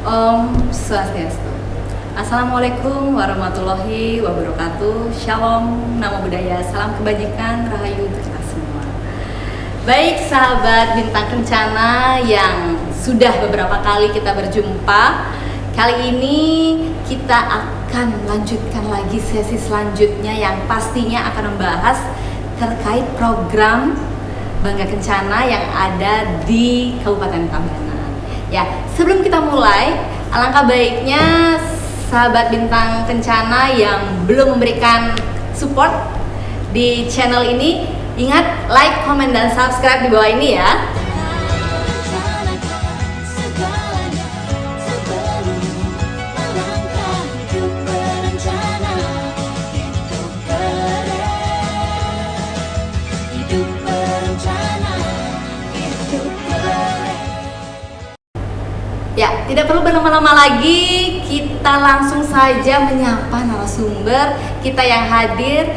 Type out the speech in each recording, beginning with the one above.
Om Swastiastu. Assalamualaikum warahmatullahi wabarakatuh. Shalom, namo buddhaya, salam kebajikan, rahayu untuk kita semua. Baik sahabat Bintang Kencana yang sudah beberapa kali kita berjumpa, kali ini kita akan lanjutkan lagi sesi selanjutnya yang pastinya akan membahas terkait program Bangga Kencana yang ada di Kabupaten Tabanan. Ya, sebelum kita mulai, alangkah baiknya sahabat Bintang Kencana yang belum memberikan support di channel ini, ingat like, komen, dan subscribe di bawah ini ya. Ya, tidak perlu berlama-lama lagi, kita langsung saja menyapa narasumber kita yang hadir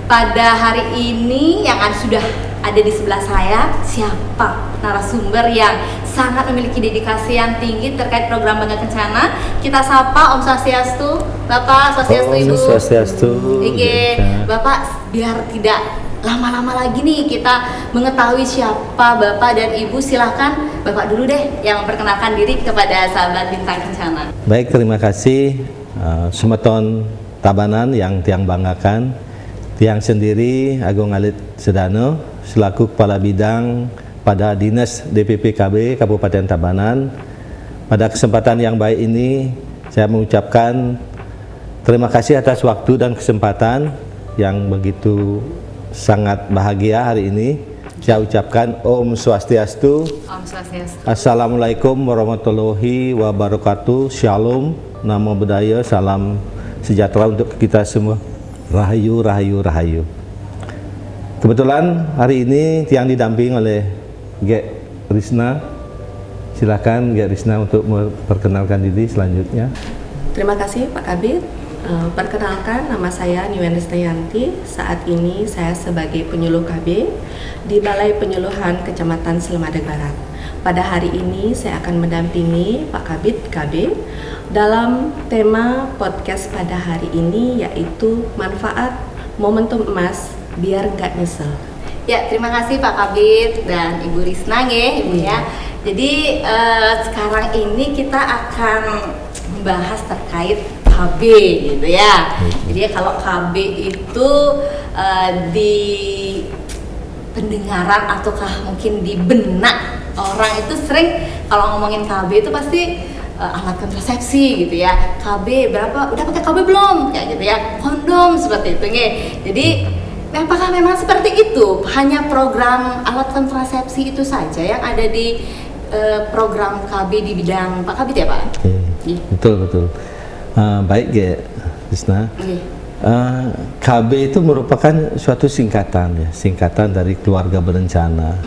pada hari ini yang sudah ada di sebelah saya. Siapa narasumber yang sangat memiliki dedikasi yang tinggi terkait program Bangga Kencana? Kita sapa Om Swastiastu, Bapak Swastiastu, Ibu. Om Swastiastu. Oke, Bapak, biar tidak lama-lama lagi nih kita mengetahui siapa Bapak dan Ibu, silahkan Bapak dulu deh yang memperkenalkan diri kepada sahabat Bintang Kencana. Baik, terima kasih Semeton Tabanan yang tiang banggakan. Tiang sendiri Agung Alit Sedano selaku Kepala Bidang pada Dinas DPPKB Kabupaten Tabanan. Pada kesempatan yang baik ini saya mengucapkan terima kasih atas waktu dan kesempatan yang begitu sangat bahagia hari ini. Saya ucapkan Om Swastiastu. Om Swastiastu. Assalamualaikum warahmatullahi wabarakatuh. Shalom, namo buddhaya, salam sejahtera untuk kita semua. Rahayu, rahayu, rahayu. Kebetulan hari ini tiang didamping oleh Gek Risna. Silakan Gek Risna untuk memperkenalkan diri selanjutnya. Terima kasih Pak Kabid. Perkenalkan, nama saya Niwen Risnayanti. Saat ini saya sebagai penyuluh KB di Balai Penyuluhan Kecamatan Slemadeg Barat. Pada hari ini saya akan mendampingi Pak Kabid KB dalam tema podcast pada hari ini, yaitu manfaat momentum emas biar nggak nyesel. Ya, terima kasih Pak Kabid dan Ibu Risna Ibu ya. Jadi sekarang ini kita akan membahas terkait KB gitu ya. Jadi kalau KB itu di pendengaran ataukah mungkin di benak orang itu sering kalau ngomongin KB itu pasti alat kontrasepsi gitu ya. KB berapa? Udah pakai KB belum? Kayak gitu ya. Kondom seperti itu nge. Jadi apakah memang seperti itu? Hanya program alat kontrasepsi itu saja yang ada di program KB di bidang Pak Kabid ya Pak? Betul. Baik ya, Risna. KB itu merupakan suatu singkatan dari keluarga berencana.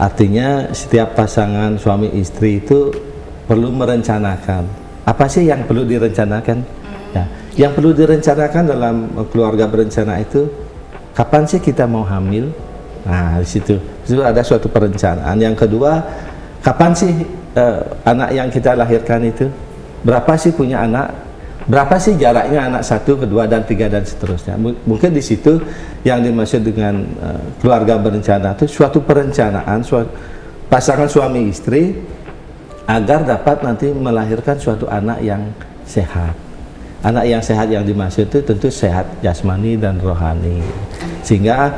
Artinya setiap pasangan suami istri itu perlu merencanakan. Apa sih yang perlu direncanakan? Ya, yang perlu direncanakan dalam keluarga berencana itu, kapan sih kita mau hamil? Nah, di situ ada suatu perencanaan. Yang kedua, kapan sih anak yang kita lahirkan itu? Berapa sih punya anak? Berapa sih jaraknya anak 1, kedua, dan 3 dan seterusnya? Mungkin di situ yang dimaksud dengan keluarga berencana itu suatu perencanaan pasangan suami istri agar dapat nanti melahirkan suatu anak yang sehat. Anak yang sehat yang dimaksud itu tentu sehat jasmani dan rohani. Sehingga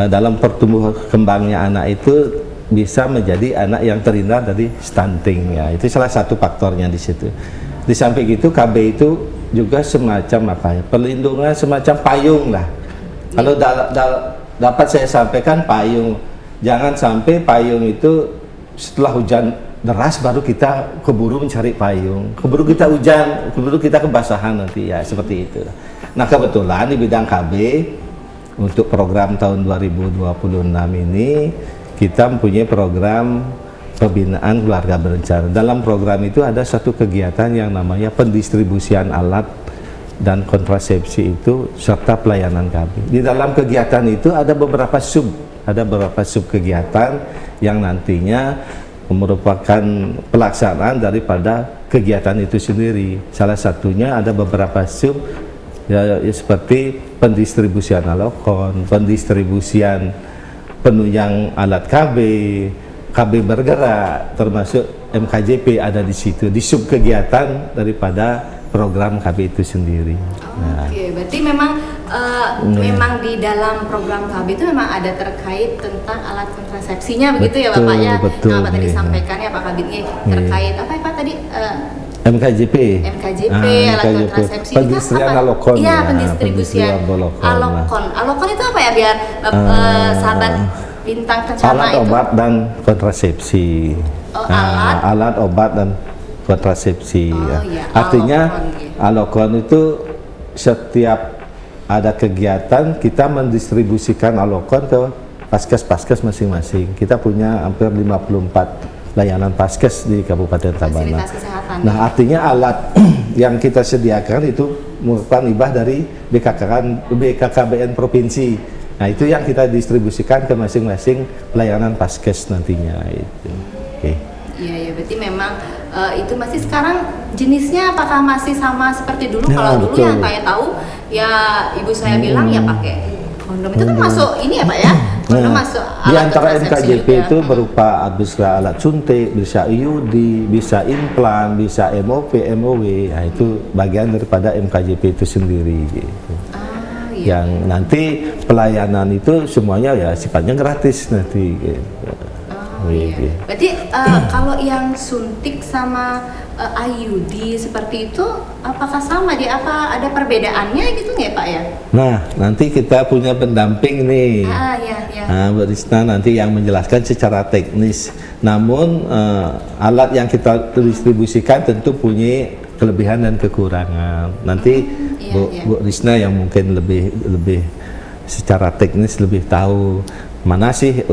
dalam pertumbuhan kembangnya anak itu bisa menjadi anak yang terhindar dari stunting ya. Itu salah satu faktornya di situ. Di samping itu KB itu juga semacam perlindungan, semacam payung lah. Kalau dapat saya sampaikan payung, jangan sampai payung itu setelah hujan deras baru kita keburu mencari payung, keburu kita hujan, keburu kita kebasahan nanti ya, seperti itu. Nah, kebetulan di bidang KB untuk program tahun 2026 ini kita mempunyai program pembinaan keluarga berencana. Dalam program itu ada satu kegiatan yang namanya pendistribusian alat dan kontrasepsi itu serta pelayanan KB. Di dalam kegiatan itu ada beberapa sub kegiatan yang nantinya merupakan pelaksanaan daripada kegiatan itu sendiri. Salah satunya ada beberapa sub ya seperti pendistribusian alokon, pendistribusian penunjang alat KB bergerak, termasuk MKJP ada di situ, di sub kegiatan daripada program KB itu sendiri. Oke, berarti memang memang di dalam program KB itu memang ada terkait tentang alat kontrasepsinya begitu ya Bapak ya? Betul, Yang Bapak tadi sampaikan ya Pak Kabit terkait apa ya Pak tadi? MKJP, alat kontrasepsi pendistribusian alokon. Iya, pendistribusian alokon. Alokon itu apa ya biar sahabat bintang kencana alat itu? obat dan kontrasepsi. Alat obat dan kontrasepsi. Iya. Artinya alokon itu setiap ada kegiatan kita mendistribusikan alokon ke paskes masing-masing. Kita punya hampir 54 layanan paskes di Kabupaten Tabanan. Nah, artinya alat yang kita sediakan itu merupakan hibah dari BKKBN provinsi. Nah, itu yang kita distribusikan ke masing-masing pelayanan paskes nantinya itu. Oke. Iya, berarti memang itu masih sekarang jenisnya apakah masih sama seperti dulu? Nah, kalau dulu betul. yang saya tahu ya ibu saya bilang ya pakai kondom itu kan masuk ini ya Pak ya? Kondom masuk di antara MKJP juga. itu berupa bisa alat suntik, bisa IUD, bisa implan, bisa MOP, MOW. Nah, itu bagian daripada MKJP itu sendiri gitu. Iya. Yang nanti pelayanan itu semuanya ya sifatnya gratis nanti gitu. Iya. Berarti kalau yang suntik sama IUD seperti itu apakah sama dia? Apa ada perbedaannya gitu nggak Pak ya? Nah, nanti kita punya pendamping nih. Iya. Nah, Bu Risna nanti yang menjelaskan secara teknis. Namun alat yang kita distribusikan tentu punya kelebihan dan kekurangan. Nanti Bu Risna yang mungkin lebih secara teknis lebih tahu mana sih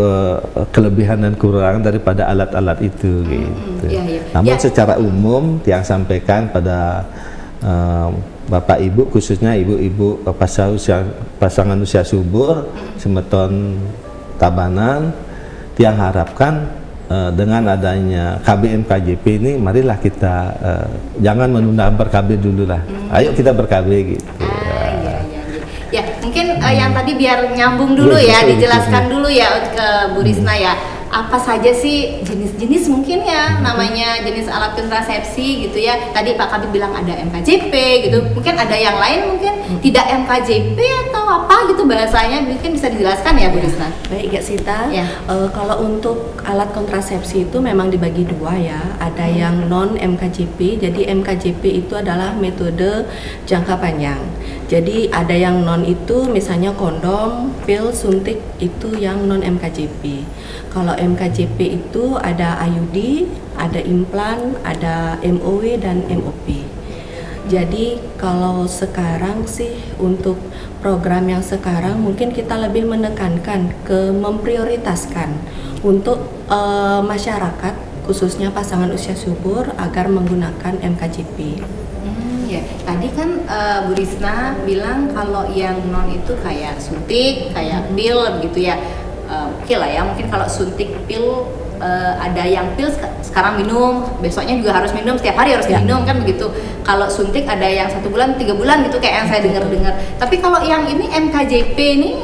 kelebihan dan kekurangan daripada alat-alat itu gitu. Namun secara umum yang sampaikan pada Bapak Ibu, khususnya ibu-ibu pasangan usia subur semeton Tabanan, yang harapkan dengan adanya KB MKJP ini, marilah kita jangan menunda ber-KB dulu lah. Ayo kita ber-KB gitu. Ya, mungkin yang tadi biar nyambung dulu ya, dijelaskan dulu ya ke Bu Risna ya. Apa saja sih jenis-jenis mungkin ya namanya jenis alat kontrasepsi gitu ya. Tadi Pak Kabit bilang ada MKJP gitu. Mungkin ada yang lain mungkin tidak MKJP atau apa gitu bahasanya, mungkin bisa dijelaskan ya Bu Risna. Baik Kak Sita. Ya. Kalau untuk alat kontrasepsi itu memang dibagi dua ya. Ada yang non MKJP. Jadi MKJP itu adalah metode jangka panjang. Jadi ada yang non itu misalnya kondom, pil, suntik itu yang non MKJP. Kalau MKJP itu ada IUD, ada implan, ada MOW dan MOP. Jadi kalau sekarang sih untuk program yang sekarang mungkin kita lebih menekankan ke memprioritaskan untuk masyarakat khususnya pasangan usia subur agar menggunakan MKJP. Ya, tadi kan Bu Risna bilang kalau yang non itu kayak suntik, kayak pil gitu ya. Oke lah ya, mungkin kalau suntik pil ada yang pil sekarang minum, besoknya juga harus minum, setiap hari harus minum kan begitu. Kalau suntik ada yang 1 bulan, 3 bulan gitu kayak yang saya dengar-dengar. Tapi kalau yang ini MKJP ini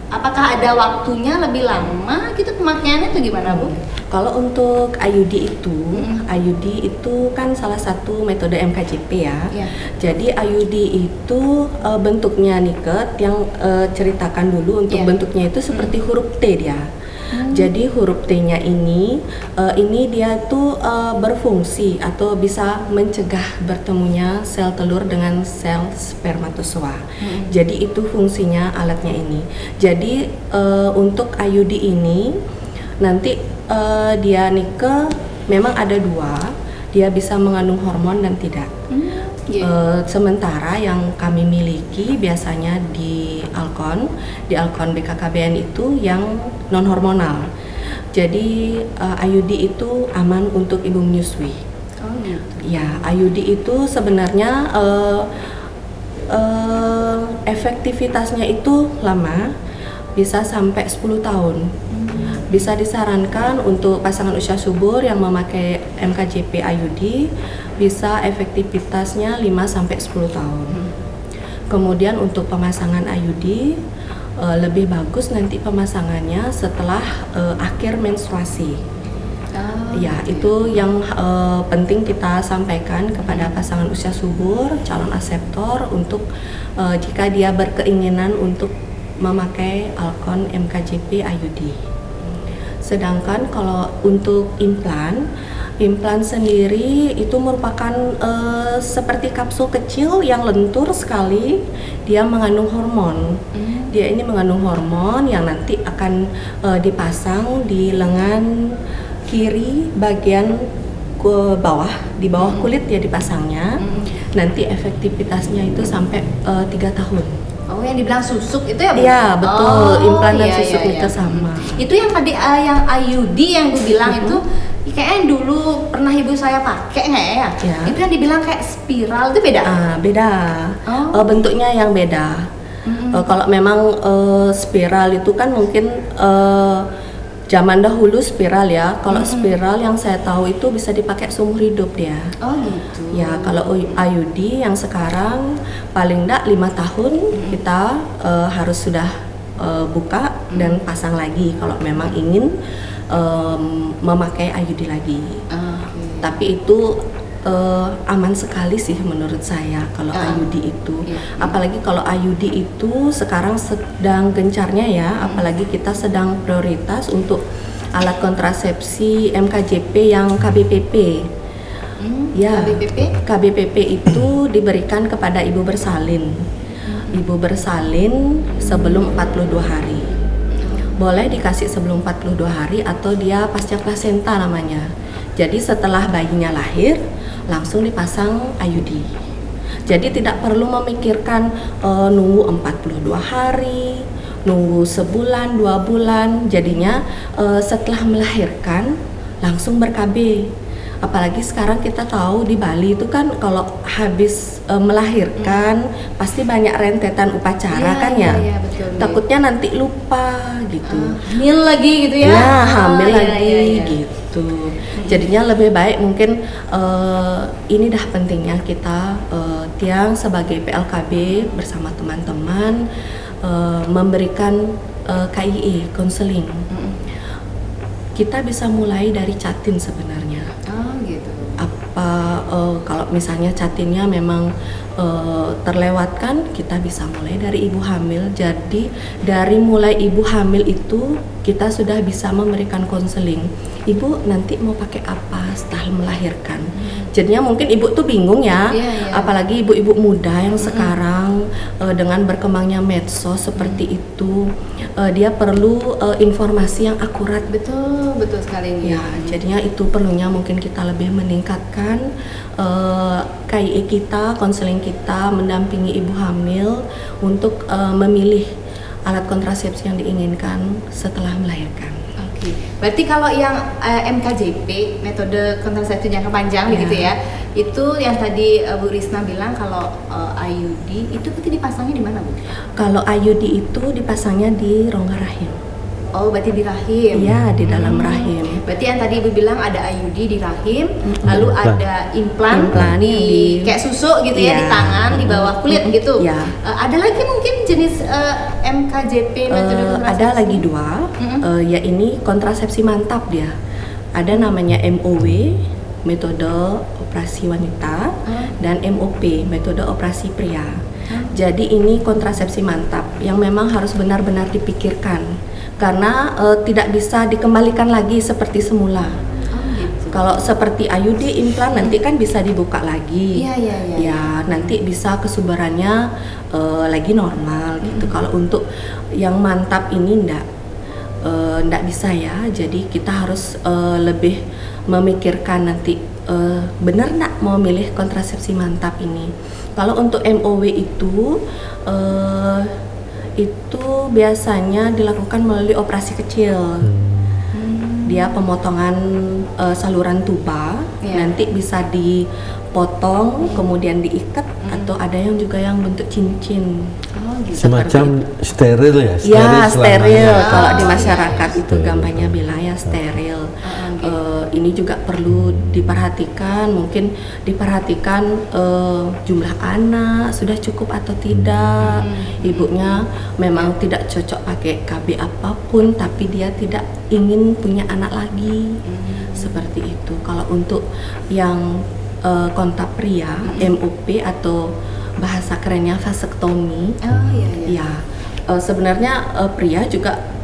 apakah ada waktunya lebih lama gitu pemakaiannya itu gimana Bu? Kalau untuk IUD itu kan salah satu metode MKJP ya. Jadi IUD itu bentuknya niket yang ceritakan dulu untuk bentuknya itu seperti huruf T dia. Jadi huruf T-nya ini dia tuh berfungsi atau bisa mencegah bertemunya sel telur dengan sel spermatozoa. Jadi itu fungsinya alatnya ini. Jadi untuk IUD ini nanti dia nike memang ada 2, dia bisa mengandung hormon dan tidak. Sementara yang kami miliki biasanya di Alkon BKKBN itu yang non hormonal. Jadi IUD itu aman untuk ibu menyusui. Ya, IUD itu sebenarnya efektivitasnya itu lama, bisa sampai 10 tahun. Bisa disarankan untuk pasangan usia subur yang memakai MKJP IUD bisa efektivitasnya 5-10 tahun. Kemudian untuk pemasangan IUD lebih bagus nanti pemasangannya setelah akhir menstruasi. Ya, itu yang penting kita sampaikan kepada pasangan usia subur, calon aseptor untuk jika dia berkeinginan untuk memakai Alcon MKJP IUD. Sedangkan kalau untuk implan sendiri itu merupakan seperti kapsul kecil yang lentur sekali. Dia mengandung hormon. Dia ini mengandung hormon yang nanti akan dipasang di lengan kiri bagian ke bawah, di bawah kulit ya dipasangnya. Nanti efektivitasnya itu sampai 3 tahun. Oh, yang dibilang susuk itu ya, Bu? Iya, betul. Implan dan iya, susuk iya, itu iya. sama. Itu yang tadi yang IUD yang gue bilang itu kayaknya dulu pernah ibu saya pakai nggak ya? Ya. Itu yang dibilang kayak spiral, itu beda? Beda. Bentuknya yang beda. Kalau memang spiral itu kan mungkin zaman dahulu spiral ya. Kalau spiral yang saya tahu itu bisa dipakai seumur hidup dia. Oh gitu. Ya, kalau IUD yang sekarang paling enggak 5 tahun kita harus sudah buka dan pasang lagi kalau memang ingin memakai IUD lagi. Tapi itu aman sekali sih menurut saya kalau IUD itu. Apalagi kalau IUD itu sekarang sedang gencarnya ya, apalagi kita sedang prioritas untuk alat kontrasepsi MKJP yang KBPP. Ya, KBPP itu diberikan kepada ibu bersalin. Ibu bersalin sebelum 42 hari. Boleh dikasih sebelum 42 hari atau dia pasca plasenta namanya. Jadi setelah bayinya lahir langsung dipasang IUD. Jadi tidak perlu memikirkan nunggu 42 hari, nunggu sebulan, 2 bulan. Jadinya setelah melahirkan langsung ber-KB. Apalagi sekarang kita tahu di Bali itu kan kalau habis melahirkan pasti banyak rentetan upacara kan ya. Betul, Takutnya nanti lupa gitu. Hamil lagi gitu ya? Ya, hamil lagi iya. gitu. Jadinya lebih baik mungkin ini dah pentingnya kita Tiang sebagai PLKB bersama teman-teman memberikan KIE, konseling. Kita bisa mulai dari catin sebenarnya. Gitu. Kalau misalnya catinnya memang terlewatkan, kita bisa mulai dari ibu hamil. Jadi dari mulai ibu hamil itu kita sudah bisa memberikan konseling. Ibu nanti mau pakai apa setelah melahirkan? Jadinya mungkin ibu tuh bingung ya, apalagi ibu-ibu muda yang sekarang dengan berkembangnya medsos seperti itu, dia perlu informasi yang akurat. Betul sekali. Ya, jadinya itu perlunya mungkin kita lebih meningkatkan KIE kita, konseling kita, mendampingi ibu hamil untuk memilih alat kontrasepsi yang diinginkan setelah melahirkan. Oke, berarti kalau yang MKJP, metode kontrasepsi jangka panjang begitu ya, itu yang tadi Bu Risna bilang kalau IUD itu dipasangnya di mana, Bu? Kalau IUD itu dipasangnya di rongga rahim. Oh, berarti di rahim? Iya, di dalam rahim. Berarti yang tadi Ibu bilang ada IUD di rahim, lalu ada implan di kayak susuk gitu ya, di tangan, di bawah kulit gitu. Ya. Ada lagi mungkin jenis MKJP metode kontrasepsi? Ada lagi 2, ya ini kontrasepsi mantap dia. Ada namanya MOW, metode operasi wanita, dan MOP, metode operasi pria. Jadi ini kontrasepsi mantap yang memang harus benar-benar dipikirkan. Karena tidak bisa dikembalikan lagi seperti semula. Gitu. Kalau seperti IUD implan nanti kan bisa dibuka lagi. Ya, nanti bisa kesuburannya lagi normal gitu. Kalau untuk yang mantap ini ndak bisa ya. Jadi kita harus lebih memikirkan nanti benar ndak mau milih kontrasepsi mantap ini. Kalau untuk MOW itu biasanya dilakukan melalui operasi kecil. Dia pemotongan saluran tuba, nanti bisa dipotong kemudian diikat, atau ada yang juga yang bentuk cincin. gitu. Semacam steril ya? Ya, steril. selamanya. Kalau di masyarakat itu Steril. gampangnya bilang ya steril. Ini juga perlu diperhatikan, mungkin diperhatikan jumlah anak sudah cukup atau tidak. Ibunya memang tidak cocok pakai KB apapun, tapi dia tidak ingin punya anak lagi. Seperti itu. Kalau untuk yang kontak pria, MOP atau bahasa kerennya vasektomi. Ya, sebenarnya pria juga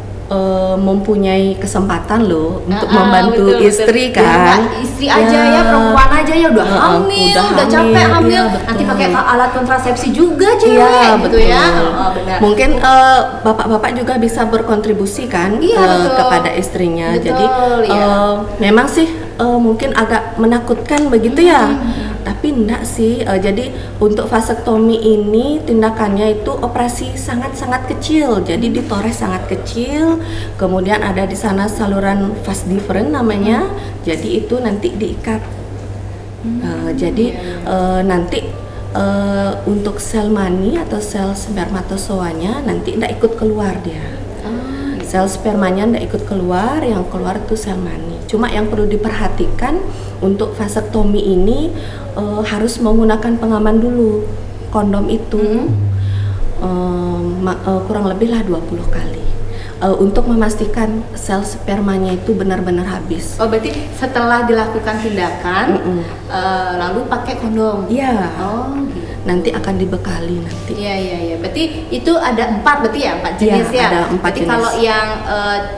mempunyai kesempatan loh untuk membantu istri kan. Ya, istri aja ya, perempuan aja ya udah hamil, udah capek hamil, iya, nanti pakai alat kontrasepsi juga cewek Iya, gitu betul. ya. Benar. Mungkin bapak-bapak juga bisa berkontribusi kan Betul. kepada istrinya. Betul, Jadi memang sih mungkin agak menakutkan begitu ya. Tapi enggak sih. Jadi untuk vasektomi ini tindakannya itu operasi sangat-sangat kecil. Jadi ditores sangat kecil. Kemudian ada di sana saluran vas deferens namanya. Jadi itu nanti diikat. Jadi nanti untuk sel mani atau sel spermatozoanya nanti tidak ikut keluar dia. Sel spermanya tidak ikut keluar, yang keluar itu sel mani. Cuma yang perlu diperhatikan untuk vasektomi ini harus menggunakan pengaman dulu. Kondom itu kurang lebih lah 20 kali. Untuk memastikan sel spermanya itu benar-benar habis. Oh, berarti setelah dilakukan tindakan lalu pakai kondom. Iya. Oh, gitu. Nanti akan dibekali nanti. Iya. Berarti itu ada 4 berarti ya, 4 jenis Iya, ya. ada 4 berarti jenis. kalau yang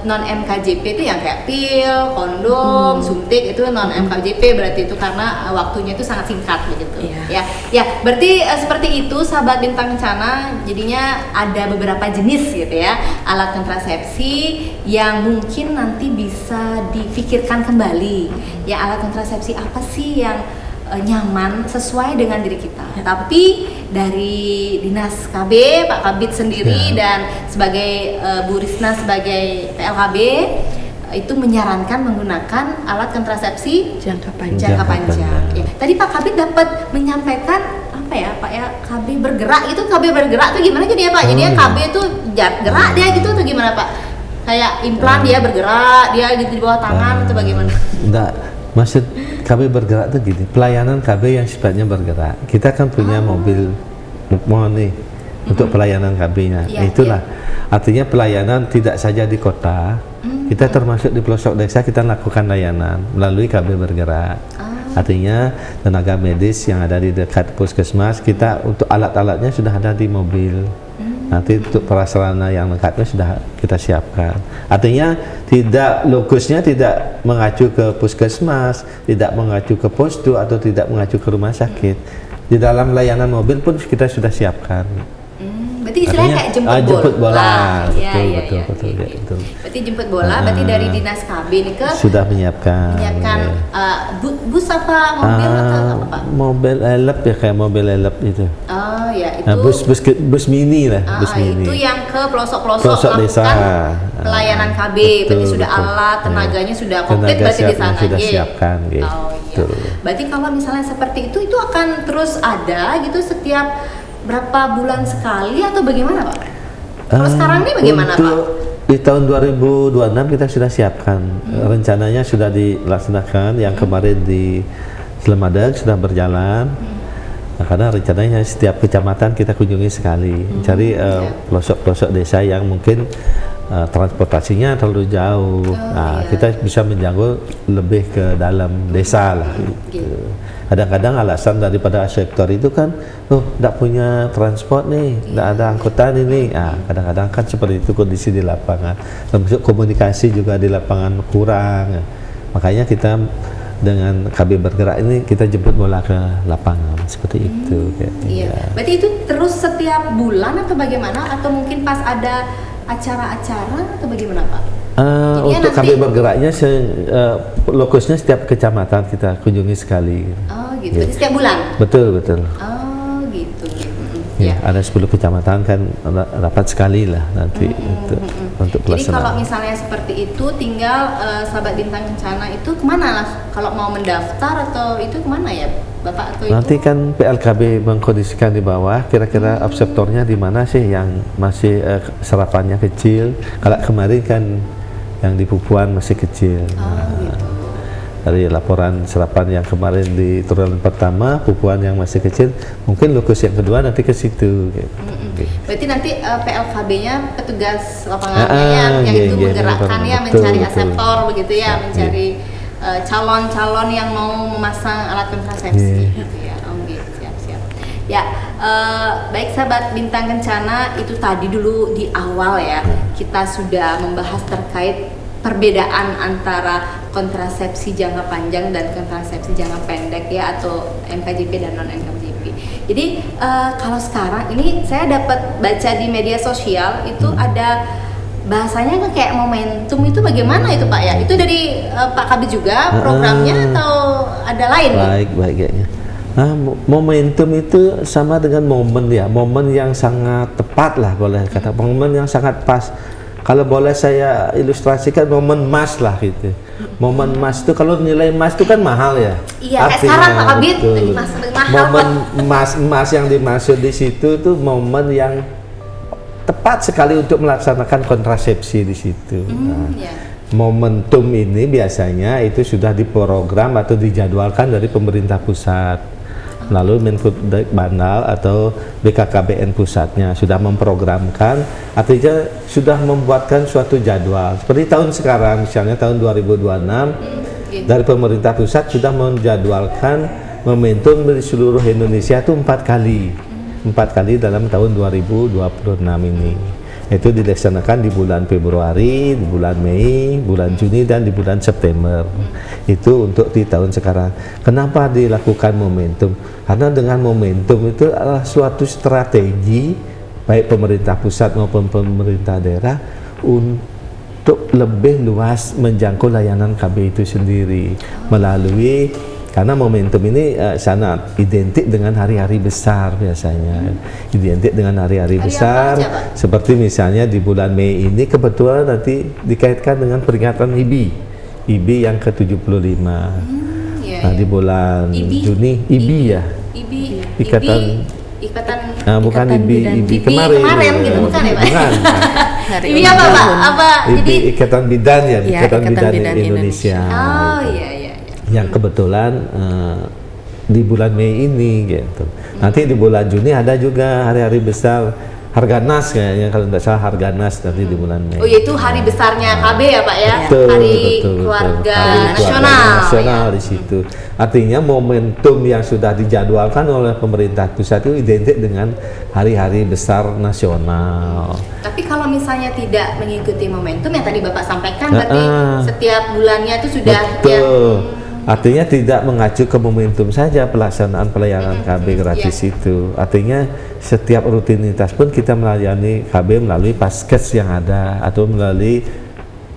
non MKJP itu yang kayak pil, kondom, suntik itu non MKJP berarti itu karena waktunya itu sangat singkat begitu. Iya. Ya, berarti seperti itu sahabat Bintang Kencana. Jadinya ada beberapa jenis gitu ya alat kontrasepsi yang mungkin nanti bisa difikirkan kembali. Ya, alat kontrasepsi apa sih yang nyaman sesuai dengan diri kita. Tapi dari Dinas KB, Pak Kabid sendiri dan sebagai Bu Risna sebagai PLKB itu menyarankan menggunakan alat kontrasepsi Jangka panjang. jangka panjang. Ya. Tadi Pak Kabid dapat menyampaikan apa ya Pak ya, KB bergerak itu, KB bergerak itu gimana jadi ya Pak? Jadi ya KB itu gerak dia gitu atau gimana Pak? Kayak implan dia bergerak, dia gitu di bawah tangan atau bagaimana? Enggak, maksud KB bergerak tuh gini, pelayanan KB yang sifatnya bergerak. Kita kan punya mobil Lukmo nih untuk pelayanan KB-nya. Iya, Itulah artinya pelayanan tidak saja di kota, kita termasuk di pelosok desa kita lakukan layanan melalui KB bergerak. Artinya tenaga medis yang ada di dekat puskesmas, kita untuk alat-alatnya sudah ada di mobil. Nanti untuk prasarana yang lengkapnya sudah kita siapkan. Artinya tidak lokusnya tidak mengacu ke puskesmas, tidak mengacu ke posdu atau tidak mengacu ke rumah sakit. Di dalam layanan mobil pun kita sudah siapkan. Berarti istilahnya kayak jemput bola. Iya. Betul. Berarti jemput bola, berarti dari Dinas KB ini ke sudah menyiapkan bus apa mobil atau apa Pak? Mobil elep ya, kayak mobil elep itu. Oh ya, itu Bus mini lah, bus mini. itu yang ke pelosok-pelosok Pelosok desa. Pelayanan KB, berarti sudah alat, tenaganya sudah komplit Tenaga berarti di siapnya sana. sudah siapkan gitu. Oh iya. Berarti kalau misalnya seperti itu akan terus ada gitu setiap berapa bulan sekali atau bagaimana Pak? Kalau sekarang ini bagaimana untuk Pak? Di tahun 2026 kita sudah siapkan, rencananya sudah dilaksanakan, yang kemarin di Slemadeg sudah berjalan. Nah, karena rencananya setiap kecamatan kita kunjungi sekali, cari pelosok-pelosok desa yang mungkin transportasinya terlalu jauh. Kita bisa menjangkau lebih ke dalam desa lah. Gitu. Kadang-kadang alasan daripada sektor itu kan, tidak punya transport nih, tidak ada angkutan ini. Kadang-kadang kan seperti itu kondisi di lapangan. Termasuk komunikasi juga di lapangan kurang. Makanya kita dengan KB bergerak ini kita jemput bola ke lapangan seperti itu. Iya. Berarti itu terus setiap bulan atau bagaimana? Atau mungkin pas ada acara-acara atau bagaimana Pak? Untuk KB bergeraknya lokusnya setiap kecamatan kita kunjungi sekali. Oh gitu. Berarti setiap bulan? Betul. Oh gitu. Ya, ada 10 kecamatan kan dapat sekali lah nanti untuk pelaksanaan. Jadi kalau misalnya seperti itu, tinggal sahabat Bintang Kencana itu kemana lah? Kalau mau mendaftar atau itu kemana ya, Bapak? Atau nanti itu? kan PLKB mengkondisikan di bawah, kira-kira absorptornya di mana sih yang masih serapannya kecil. Kalau kemarin kan yang di Pupuan masih kecil. Gitu. Dari laporan serapan yang kemarin di triwulan pertama, Pupuan yang masih kecil, mungkin lokus yang kedua nanti ke situ. Gitu. Berarti nanti PLKB-nya petugas lapangannya yang itu menggerakkan ya, mencari aseptor begitu ya, mencari calon-calon yang mau memasang alat kontrasepsi gitu ya. Siap-siap. Ya, baik sahabat Bintang Kencana, itu tadi dulu di awal ya kita sudah membahas terkait perbedaan antara kontrasepsi jangka panjang dan kontrasepsi jangka pendek ya, atau MKJP dan non MKJP. Jadi kalau sekarang ini saya dapat baca di media sosial itu ada bahasanya kayak momentum, itu bagaimana itu Pak ya? Itu dari Pak Kabid juga programnya atau ada lain? Baik kayaknya. Nah, momentum itu sama dengan momen ya, momen yang sangat tepat lah boleh kata, momen yang sangat pas. Kalau boleh saya ilustrasikan, momen emas lah gitu. Momen emas itu, kalau nilai emas itu kan mahal ya. Iya, kayak sekarang Pak Kabid, mahal. Momen emas yang dimaksud di situ tuh momen yang tepat sekali untuk melaksanakan kontrasepsi di situ. Momentum ini biasanya itu sudah diprogram atau dijadwalkan dari pemerintah pusat. Lalu Menkutbandal atau BKKBN pusatnya sudah memprogramkan, artinya sudah membuatkan suatu jadwal. Seperti tahun sekarang, misalnya tahun 2026, dari pemerintah pusat sudah menjadwalkan momentum di seluruh Indonesia itu 4 kali dalam tahun 2026 ini. Itu dilaksanakan di bulan Februari, di bulan Mei, bulan Juni, dan di bulan September. Itu untuk di tahun sekarang. Kenapa dilakukan momentum? Karena dengan momentum itu adalah suatu strategi baik pemerintah pusat maupun pemerintah daerah untuk lebih luas menjangkau layanan KB itu sendiri melalui, karena momentum ini sangat identik dengan hari-hari besar biasanya. Identik dengan hari-hari besar, seperti misalnya di bulan Mei ini kebetulan nanti dikaitkan dengan peringatan IBI yang ke-75. Nah, di bulan Juni Ikatan bukan IBI kemarin gitu, bukan ya Pak? Bukan. IBI apa Pak? IBI Ikatan Bidan ya, Ikatan Bidan Indonesia. Oh iya. Yang kebetulan di bulan Mei ini gitu. Nanti di bulan Juni ada juga hari-hari besar, Harganas kayaknya, kalau tidak salah Harganas nanti di bulan Mei. Oh ya, itu hari besarnya KB ya Pak ya? Betul, hari betul. keluarga Hari nasional di situ. Artinya momentum yang sudah dijadwalkan oleh pemerintah pusat itu identik dengan hari-hari besar nasional. Tapi kalau misalnya tidak mengikuti momentum yang tadi Bapak sampaikan, berarti setiap bulannya itu sudah Artinya tidak mengacu ke momentum saja pelaksanaan pelayanan KB gratis itu. Artinya setiap rutinitas pun kita melayani KB melalui paskes yang ada atau melalui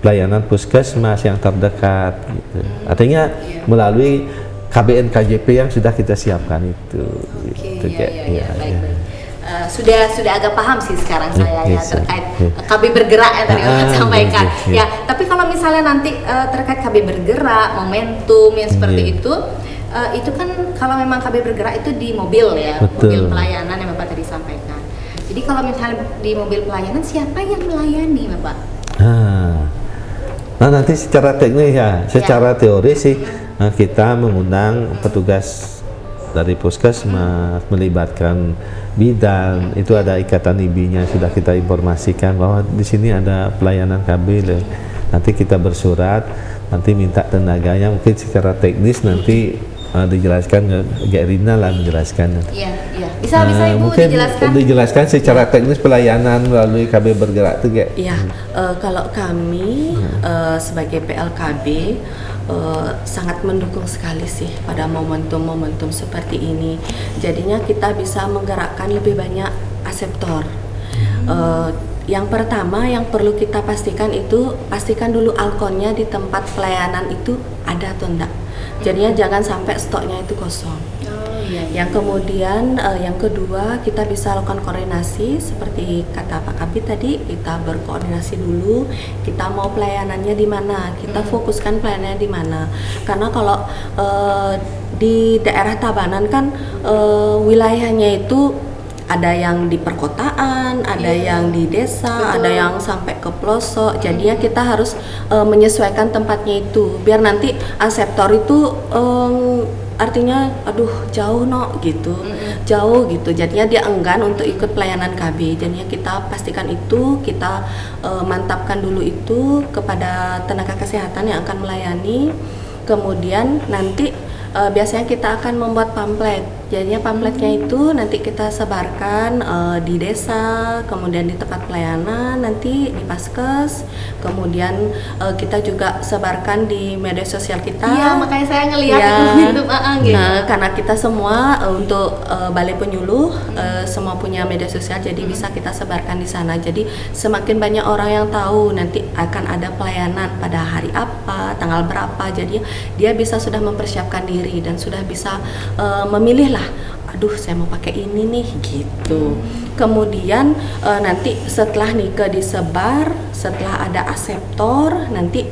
pelayanan puskesmas yang terdekat gitu. Artinya melalui KBN KJP yang sudah kita siapkan itu. Baik. Sudah agak paham sih sekarang saya ya terkait KB bergerak yang tadi Bapak sampaikan. Ya, tapi kalau misalnya nanti terkait KB bergerak, momentum yang seperti itu kan kalau memang KB bergerak itu di mobil ya, mobil pelayanan yang Bapak tadi sampaikan. Jadi kalau misalnya di mobil pelayanan, siapa yang melayani Bapak? Nah, nanti secara teknis ya, secara teori sih kita mengundang petugas dari puskesmas, melibatkan bidan, itu ada ikatan IBI-nya, sudah kita informasikan bahwa di sini ada pelayanan KB. Nanti kita bersurat, nanti minta tenaganya, mungkin secara teknis nanti dijelaskan, Gerina lah menjelaskan. Iya. Bisa Ibu dijelaskan secara teknis pelayanan melalui KB bergerak itu kayak. Iya, kalau kami sebagai PLKB sangat mendukung sekali sih pada momentum-momentum seperti ini. Jadinya kita bisa menggerakkan lebih banyak aseptor. Yang pertama yang perlu kita pastikan dulu alkonnya di tempat pelayanan itu ada atau enggak. Jadinya jangan sampai stoknya itu kosong. Yang kemudian yang kedua, kita bisa lakukan koordinasi seperti kata Pak Kabit tadi, kita berkoordinasi dulu, kita mau pelayanannya di mana, kita fokuskan pelayanannya di mana. Karena kalau di daerah Tabanan kan wilayahnya itu ada yang di perkotaan, ada yang di desa, ada yang sampai ke pelosok. Jadinya kita harus menyesuaikan tempatnya itu, biar nanti aseptor itu artinya aduh jauh gitu, jauh gitu. Jadinya dia enggan untuk ikut pelayanan KB. Jadinya kita pastikan itu, kita mantapkan dulu itu kepada tenaga kesehatan yang akan melayani. Kemudian nanti biasanya kita akan membuat pamflet. Jadinya pamfletnya itu nanti kita sebarkan di desa, kemudian di tempat pelayanan, nanti di Paskes, kemudian kita juga sebarkan di media sosial kita. Iya, makanya saya ngelihat itu gitu. Karena kita semua untuk Balai Penyuluh semua punya media sosial, jadi bisa kita sebarkan di sana. Jadi semakin banyak orang yang tahu nanti akan ada pelayanan pada hari apa, tanggal berapa, jadi dia bisa sudah mempersiapkan diri dan sudah bisa memilih lah, aduh saya mau pakai ini nih gitu. Kemudian nanti setelah nikah disebar, setelah ada aseptor, nanti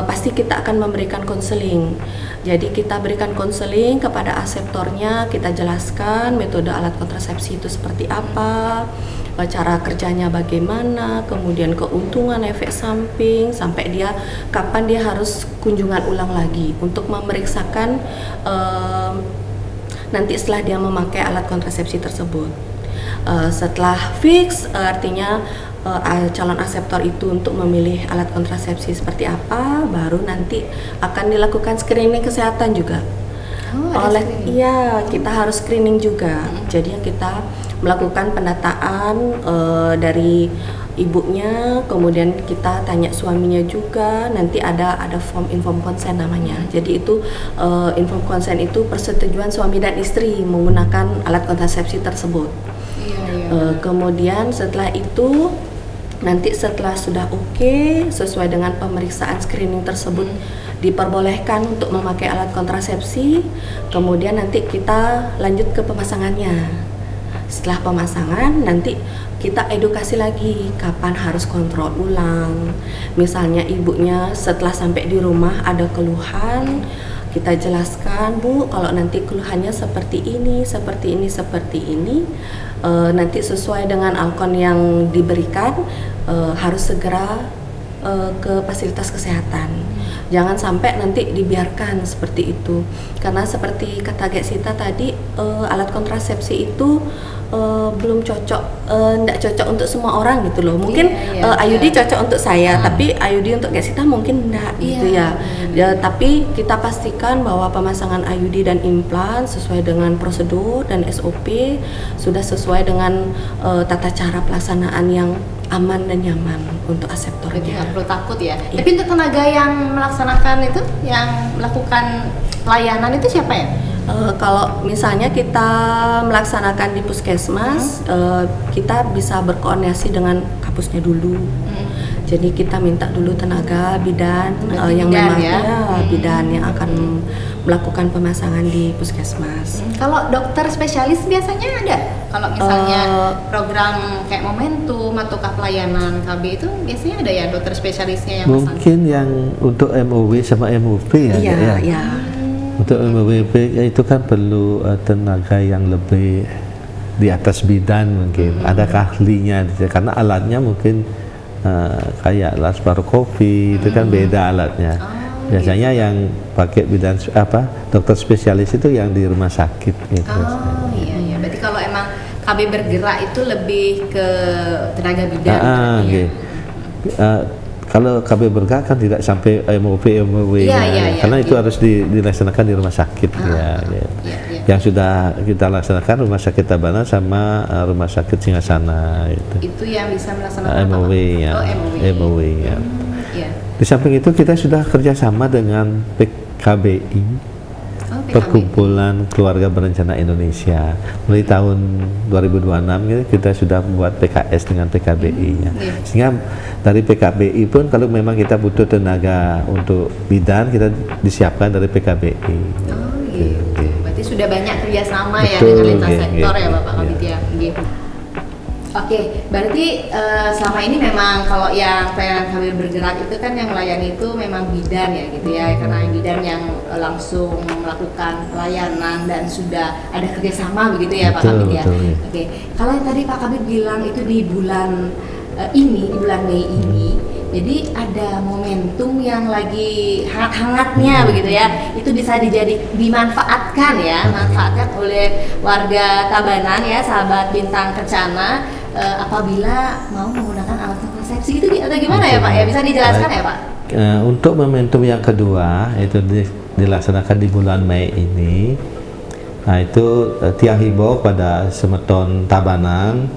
pasti kita akan memberikan konseling. Jadi kita berikan konseling kepada aseptornya, kita jelaskan metode alat kontrasepsi itu seperti apa, cara kerjanya bagaimana, kemudian keuntungan, efek samping, sampai dia kapan dia harus kunjungan ulang lagi untuk memeriksakan nanti setelah dia memakai alat kontrasepsi tersebut. Setelah fix, artinya calon aseptor itu untuk memilih alat kontrasepsi seperti apa, baru nanti akan dilakukan screening kesehatan juga. Kita harus screening juga. Jadi kita melakukan pendataan dari ibunya, kemudian kita tanya suaminya juga. Nanti ada form inform consent namanya. Jadi itu inform consent itu persetujuan suami dan istri menggunakan alat kontrasepsi tersebut. Kemudian setelah itu, nanti setelah sudah oke sesuai dengan pemeriksaan screening tersebut, diperbolehkan untuk memakai alat kontrasepsi. Kemudian nanti kita lanjut ke pemasangannya. Setelah pemasangan nanti kita edukasi lagi kapan harus kontrol ulang. Misalnya ibunya setelah sampai di rumah ada keluhan, kita jelaskan, Bu, kalau nanti keluhannya seperti ini, seperti ini, seperti ini, nanti sesuai dengan alkon yang diberikan, harus segera ke fasilitas kesehatan. Jangan sampai nanti dibiarkan seperti itu. Karena seperti kata Gesita tadi, alat kontrasepsi itu belum cocok, enggak cocok untuk semua orang gitu loh. Mungkin IUD cocok untuk saya, tapi IUD untuk Gesita mungkin enggak gitu ya. Tapi kita pastikan bahwa pemasangan IUD dan implan sesuai dengan prosedur dan SOP, sudah sesuai dengan tata cara pelaksanaan yang aman dan nyaman untuk aseptornya. Jadi nggak perlu takut ya. Tapi untuk tenaga yang melaksanakan itu, yang melakukan pelayanan itu siapa ya? Kalau misalnya kita melaksanakan di puskesmas, kita bisa berkoordinasi dengan kapusnya dulu. Jadi kita minta dulu tenaga bidan yang memang bidan yang akan melakukan pemasangan di puskesmas. Kalau dokter spesialis biasanya ada? Kalau misalnya program kayak Momentum ataukah pelayanan KB itu biasanya ada ya dokter spesialisnya yang mungkin yang untuk MOW sama MOP ya. Iya. Untuk MOWP itu kan perlu tenaga yang lebih di atas bidan mungkin, ada ahlinya karena alatnya mungkin kayak laparoskopi itu kan beda alatnya. Biasanya yang pakai bidan dokter spesialis itu yang di rumah sakit gitu. Iya. Berarti kalau emang KB bergerak itu lebih ke tenaga bidan. Kalau KB bergerak kan tidak sampai MOW karena itu harus dilaksanakan di rumah sakit Yang sudah kita laksanakan rumah sakit Tabanan sama rumah sakit Singasana itu yang bisa melaksanakan MOW ya. Di samping itu kita sudah kerjasama dengan PKBI, Perkumpulan Keluarga Berencana Indonesia. Mulai tahun 2026 kita sudah membuat PKS dengan PKBI-nya. Sehingga dari PKBI pun kalau memang kita butuh tenaga untuk bidan, kita disiapkan dari PKBI. Berarti sudah banyak kerjasama ya Betul, dengan lintas sektor ya gitu, Bapak Kabid ya. Gitu. Oke, berarti selama ini memang kalau yang pelayanan kami bergerak itu kan yang melayani itu memang bidan ya gitu ya, karena bidan yang langsung melakukan pelayanan dan sudah ada kerjasama begitu ya Pak Kabid ya. Oke, kalau yang tadi Pak Kabid bilang itu di bulan ini, di bulan Mei ini, jadi ada momentum yang lagi hangat-hangatnya begitu ya, itu bisa dimanfaatkan ya, manfaatkan oleh warga Tabanan ya, sahabat Bintang Kencana. Apabila mau menggunakan alat kontrasepsi itu atau gimana ya Pak ya, bisa dijelaskan ya Pak? Untuk momentum yang kedua itu dilaksanakan di bulan Mei ini. Nah itu tiang himbau pada semeton Tabanan,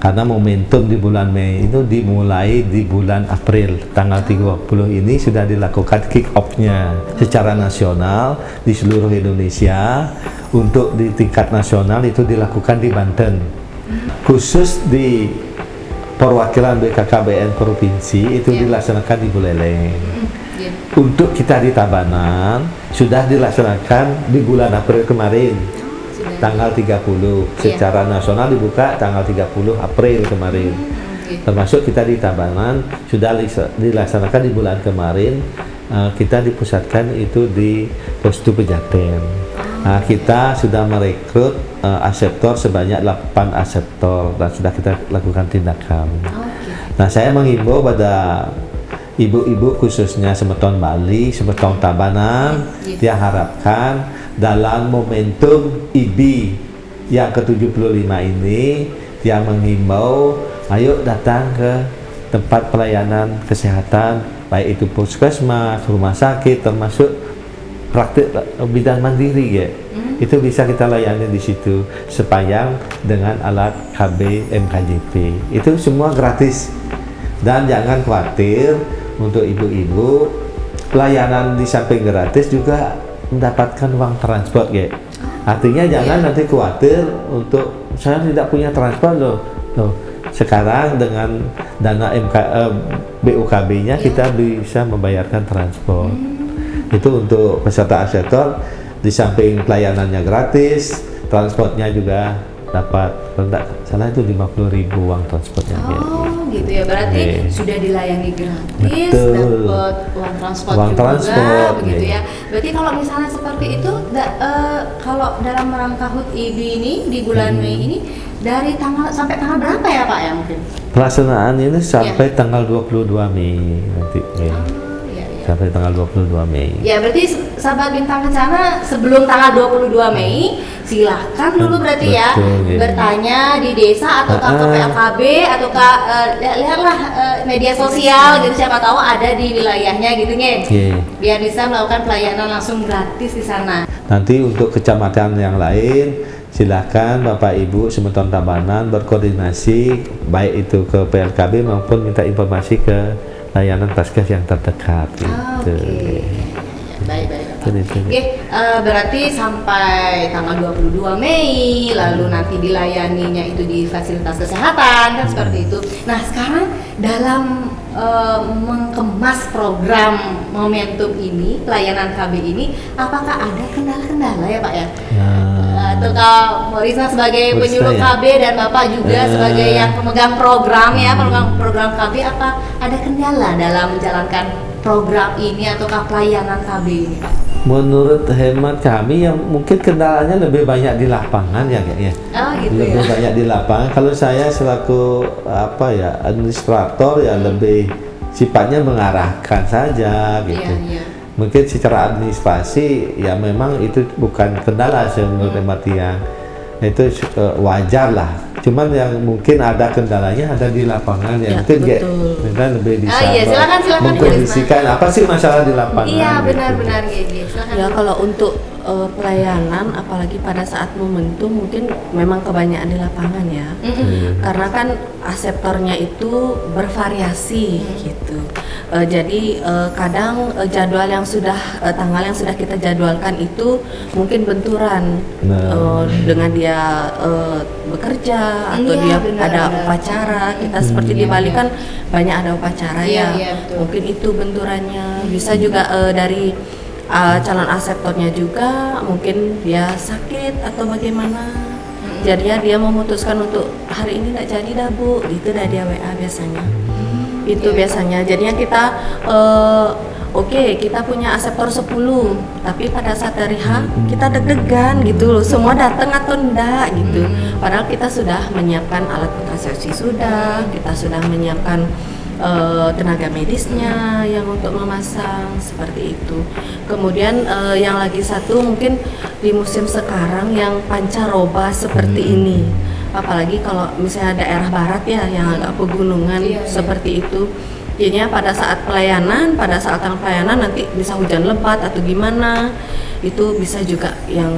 karena momentum di bulan Mei itu dimulai di bulan April tanggal 30 ini sudah dilakukan kick off-nya secara nasional di seluruh Indonesia. Untuk di tingkat nasional itu dilakukan di Banten, khusus di perwakilan BKKBN provinsi itu dilaksanakan di Buleleng. Untuk kita di Tabanan sudah dilaksanakan di bulan April kemarin, tanggal 30 secara nasional dibuka tanggal 30 April kemarin. Termasuk kita di Tabanan sudah dilaksanakan di bulan kemarin. Kita dipusatkan itu di Postu Pejaten. Nah, kita sudah merekrut aseptor sebanyak 8 aseptor dan sudah kita lakukan tindakan. Nah, saya menghimbau pada ibu-ibu khususnya semeton Bali, semeton Tabanan, dia harapkan dalam momentum IBI yang ke-75 ini, dia menghimbau ayo datang ke tempat pelayanan kesehatan, baik itu puskesmas, rumah sakit, termasuk praktik bidan mandiri ya. Itu bisa kita layani di situ sepanjang dengan alat KB MKJP. Itu semua gratis. Dan jangan khawatir, untuk ibu-ibu pelayanan di samping gratis juga mendapatkan uang transport ya. Artinya jangan nanti khawatir untuk saya tidak punya transport loh. Sekarang dengan dana BUKB-nya kita bisa membayarkan transport. Itu untuk peserta aseptor, di samping pelayanannya gratis, transportnya juga dapat, kalau tidak salah itu 50.000 uang transportnya. Gitu ya, berarti sudah dilayani gratis, dapat uang transport juga, begitu ya. Berarti kalau misalnya seperti itu, kalau dalam rangka HUT IBI ini di bulan Mei ini, dari tanggal sampai tanggal berapa ya Pak ya mungkin? Pelaksanaan ini sampai tanggal 22 Mei nanti. Sampai tanggal 22 Mei. Ya, berarti sahabat Bintang Kencana sebelum tanggal 22 Mei silahkan dulu berarti ya bertanya di desa atau ke PLKB atau lihatlah media sosial gitu, siapa tahu ada di wilayahnya gitu biar bisa melakukan pelayanan langsung gratis di sana. Nanti untuk kecamatan yang lain silakan Bapak Ibu semeton Tabanan berkoordinasi baik itu ke PLKB maupun minta informasi ke layanan Paskes yang terdekat gitu. Baik. Berarti sampai tanggal 22 Mei lalu nanti dilayaninya itu di fasilitas kesehatan kan seperti itu. Nah, sekarang dalam mengemas program momentum ini, pelayanan KB ini, apakah ada kendala-kendala ya Pak ya? Atau Kak Morisna sebagai penyuluh KB dan Bapak juga sebagai yang pemegang program ya, program KB, apa ada kendala dalam menjalankan program ini ataukah pelayanan KB ini Pak? Menurut hemat kami yang mungkin kendalanya lebih banyak di lapangan ya kayaknya. Lebih banyak di lapangan. Kalau saya selaku administrator ya lebih sifatnya mengarahkan saja gitu. Mungkin secara administrasi ya memang itu bukan kendala menurut hemat yang itu wajar lah. Cuman yang mungkin ada kendalanya ada di lapangan ya, mungkin kita lebih bisa silakan mengkondisikan apa sih masalah di lapangan. Iya benar-benar gitu. Ya kalau untuk pelayanan apalagi pada saat momentum mungkin memang kebanyakan di lapangan ya. Karena kan aseptornya itu bervariasi gitu. Jadi kadang jadwal yang sudah tanggal yang sudah kita jadwalkan itu mungkin benturan dengan dia bekerja atau dia ada upacara. Kita seperti di Bali kan banyak ada upacara ya. Mungkin itu benturannya. Bisa juga dari calon aseptornya juga mungkin dia sakit atau bagaimana, jadinya dia memutuskan untuk hari ini nggak jadi dah Bu, gitu dah dia WA biasanya. Itu biasanya jadinya kita oke, kita punya aseptor 10, tapi pada saat hari H kita deg-degan gitu loh, semua datang atau enggak gitu. Padahal kita sudah menyiapkan alat kontrasepsi, kita sudah menyiapkan tenaga medisnya yang untuk memasang, seperti itu. Kemudian yang lagi satu mungkin di musim sekarang yang pancaroba seperti ini, apalagi kalau misalnya daerah barat ya yang agak pegunungan seperti itu. Jadinya pada saat tanggal pelayanan nanti bisa hujan lebat atau gimana, itu bisa juga yang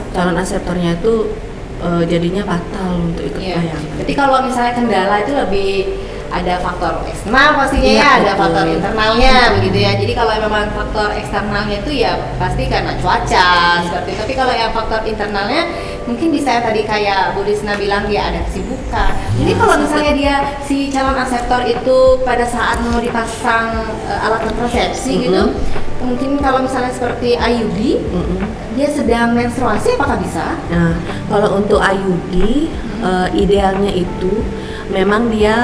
calon aseptornya itu jadinya batal untuk ikut pelayanan. Jadi kalau misalnya kendala itu lebih ada faktor eksternal pastinya ada faktor internalnya begitu ya. Jadi kalau memang faktor eksternalnya itu ya pasti karena cuaca seperti itu. Tapi kalau yang faktor internalnya mungkin bisa tadi kayak Bu Risna bilang dia ada kesibukan. Jadi kalau misalnya dia si calon aseptor itu pada saat mau dipasang alat kontrasepsi gitu, mungkin kalau misalnya seperti IUD, dia sedang menstruasi apakah bisa? Nah, kalau untuk IUD idealnya itu memang dia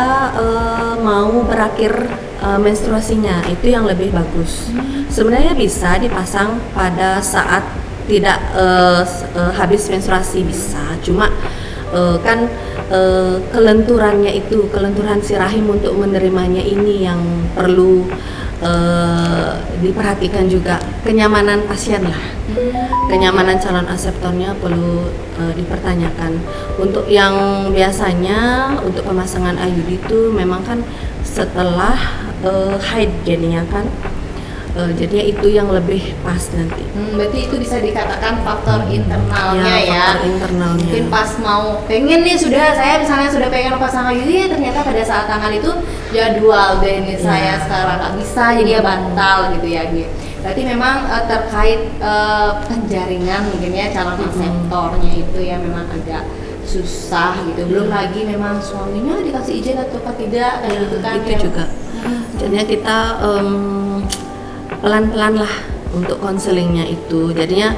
mau berakhir menstruasinya, itu yang lebih bagus. Sebenarnya bisa dipasang pada saat tidak habis menstruasi bisa, cuma kan kelenturannya itu, kelenturan si rahim untuk menerimanya ini yang perlu diperhatikan juga, kenyamanan pasien lah. Kenyamanan calon aseptornya perlu dipertanyakan. Untuk yang biasanya untuk pemasangan IUD itu memang kan setelah haid jadinya kan, jadinya itu yang lebih pas nanti. Berarti itu bisa dikatakan faktor internalnya ya. Faktor internalnya. Mungkin pas mau pengen nih saya misalnya sudah pengen pasang IUD, ternyata pada saat tanggal itu jadwal deh ini saya sekarang nggak bisa, jadi ya batal gitu ya. Berarti memang terkait penjaringan mungkin ya calon aseptornya itu ya memang agak susah gitu. Belum lagi memang suaminya dikasih izin atau tidak kayak gitu kan. Itu juga. Jadinya kita pelan-pelan lah untuk konselingnya itu. Jadinya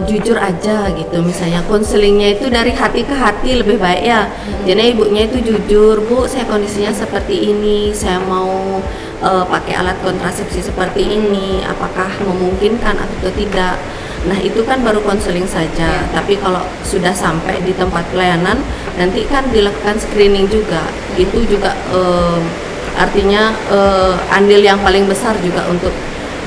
jujur aja gitu. Misalnya konselingnya itu dari hati ke hati lebih baik ya. Jadi ibunya itu jujur, Bu, saya kondisinya seperti ini, saya mau pakai alat kontrasepsi seperti ini, apakah memungkinkan atau tidak. Nah, itu kan baru konseling saja. Tapi kalau sudah sampai di tempat pelayanan, nanti kan dilakukan screening juga. Itu juga artinya andil yang paling besar juga untuk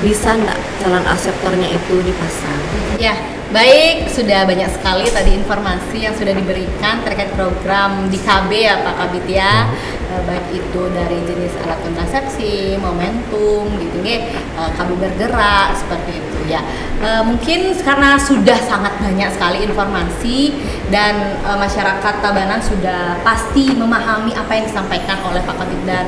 bisa enggak calon aseptornya itu dipasang. Ya, baik, sudah banyak sekali tadi informasi yang sudah diberikan terkait program di KB ya Pak Kabit ya. Baik itu dari jenis alat kontrasepsi, momentum gitu ya, KB bergerak seperti itu ya. Mungkin karena sudah sangat banyak sekali informasi dan masyarakat Tabanan sudah pasti memahami apa yang disampaikan oleh Pak Kabit dan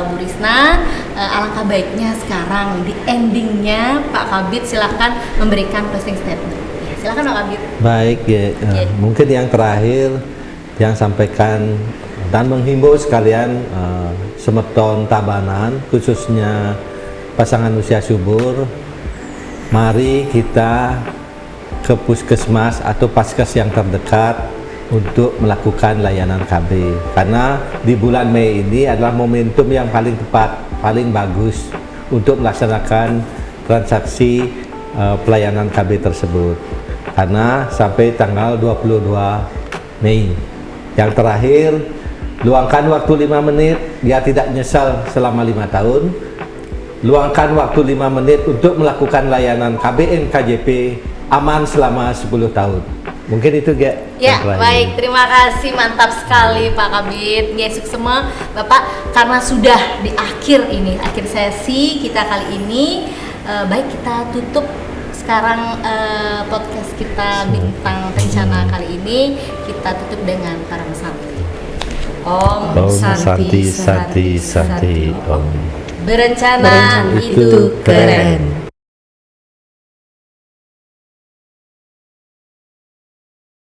Bu Risna. Alangkah baiknya sekarang di endingnya Pak Kabit silahkan memberikan closing statement. Ya, silahkan Pak Kabit. Baik ya, mungkin yang terakhir yang sampaikan dan menghimbau sekalian semeton Tabanan, khususnya pasangan usia subur, mari kita ke puskesmas atau paskes yang terdekat untuk melakukan layanan KB, karena di bulan Mei ini adalah momentum yang paling tepat, paling bagus untuk melaksanakan transaksi pelayanan KB tersebut, karena sampai tanggal 22 Mei. Yang terakhir, luangkan waktu 5 menit, dia tidak nyesal selama 5 tahun. Luangkan waktu 5 menit untuk melakukan layanan KBN KJP aman selama 10 tahun. Mungkin itu ya, baik, terima kasih, mantap sekali Pak Kabit. Sukses semua Bapak, karena sudah di akhir sesi kita kali ini. Baik, kita tutup sekarang podcast kita Bintang Kencana kali ini. Kita tutup dengan para santi. Om Santi Santi Santi Om. Berencana itu keren.